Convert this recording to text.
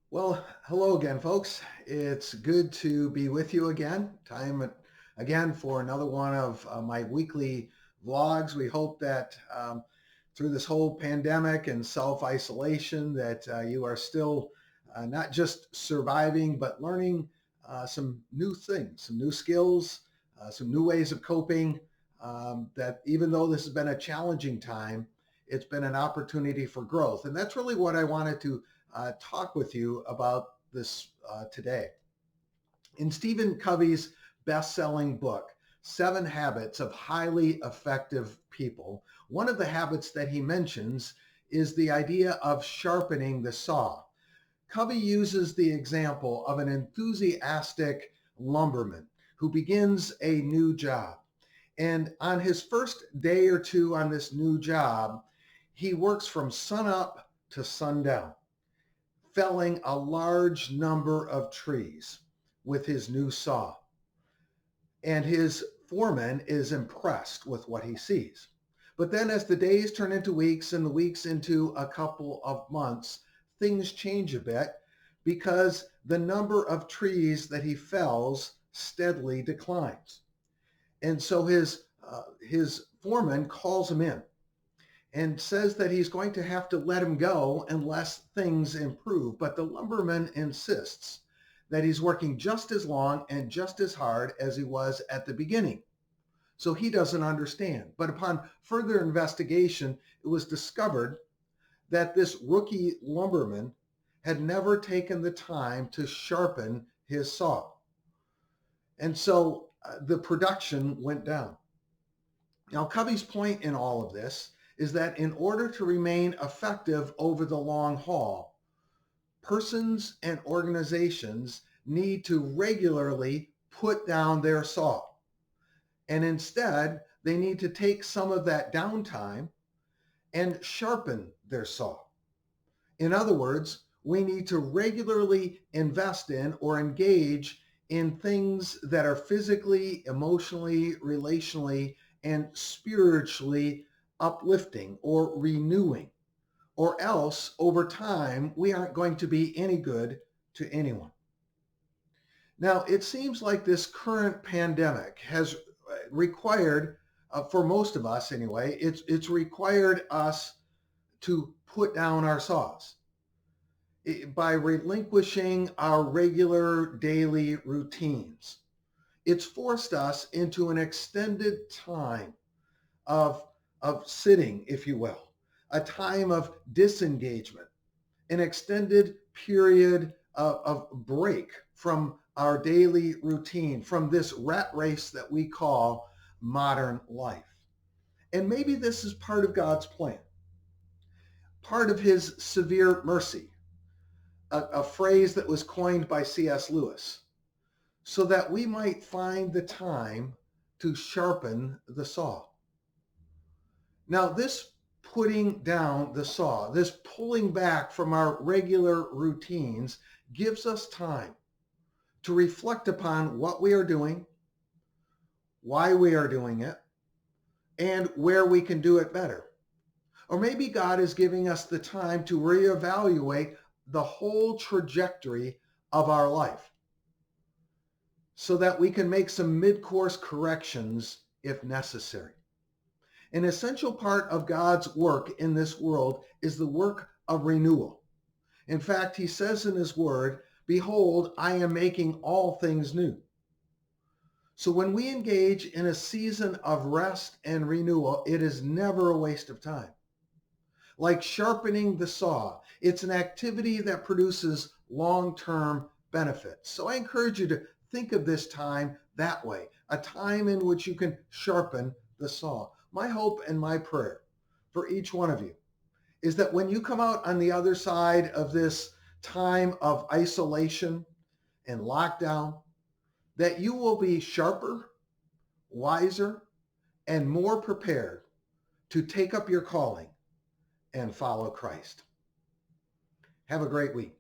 Well, hello again, folks. It's good to be with you again. Time again for another one of my weekly vlogs. We hope that through this whole pandemic and self-isolation that you are still not just surviving, but learning some new things, some new skills, some new ways of coping. That even though this has been a challenging time, it's been an opportunity for growth. And that's really what I wanted to talk with you about this today. In Stephen Covey's best-selling book, Seven Habits of Highly Effective People, one of the habits that he mentions is the idea of sharpening the saw. Covey uses the example of an enthusiastic lumberman who begins a new job. And on his first day or two on this new job, he works from sunup to sundown, felling a large number of trees with his new saw. And his foreman is impressed with what he sees. But then as the days turn into weeks and the weeks into a couple of months, things change a bit because the number of trees that he fells steadily declines. And so his foreman calls him in and says that he's going to have to let him go unless things improve. But the lumberman insists that he's working just as long and just as hard as he was at the beginning. So he doesn't understand. But upon further investigation, it was discovered that this rookie lumberman had never taken the time to sharpen his saw. And so the production went down. Now, Covey's point in all of this is that in order to remain effective over the long haul, persons and organizations need to regularly put down their saw. And instead, they need to take some of that downtime and sharpen their saw. In other words, we need to regularly invest in or engage in things that are physically, emotionally, relationally, and spiritually uplifting or renewing, or else over time, we aren't going to be any good to anyone. Now, it seems like this current pandemic has required, for most of us anyway, it's required us to put down our saws by relinquishing our regular daily routines. It's forced us into an extended time of, of sitting, if you will, a time of disengagement, an extended period of break from our daily routine, from this rat race that we call modern life. And maybe this is part of God's plan, part of his severe mercy, a phrase that was coined by C.S. Lewis, so that we might find the time to sharpen the saw. Now, this putting down the saw, this pulling back from our regular routines gives us time to reflect upon what we are doing, why we are doing it, and where we can do it better. Or maybe God is giving us the time to reevaluate the whole trajectory of our life so that we can make some mid-course corrections if necessary. An essential part of God's work in this world is the work of renewal. In fact, he says in his word, "Behold, I am making all things new." So when we engage in a season of rest and renewal, it is never a waste of time. Like sharpening the saw, it's an activity that produces long-term benefits. So I encourage you to think of this time that way, a time in which you can sharpen the saw. My hope and my prayer for each one of you is that when you come out on the other side of this time of isolation and lockdown, that you will be sharper, wiser, and more prepared to take up your calling and follow Christ. Have a great week.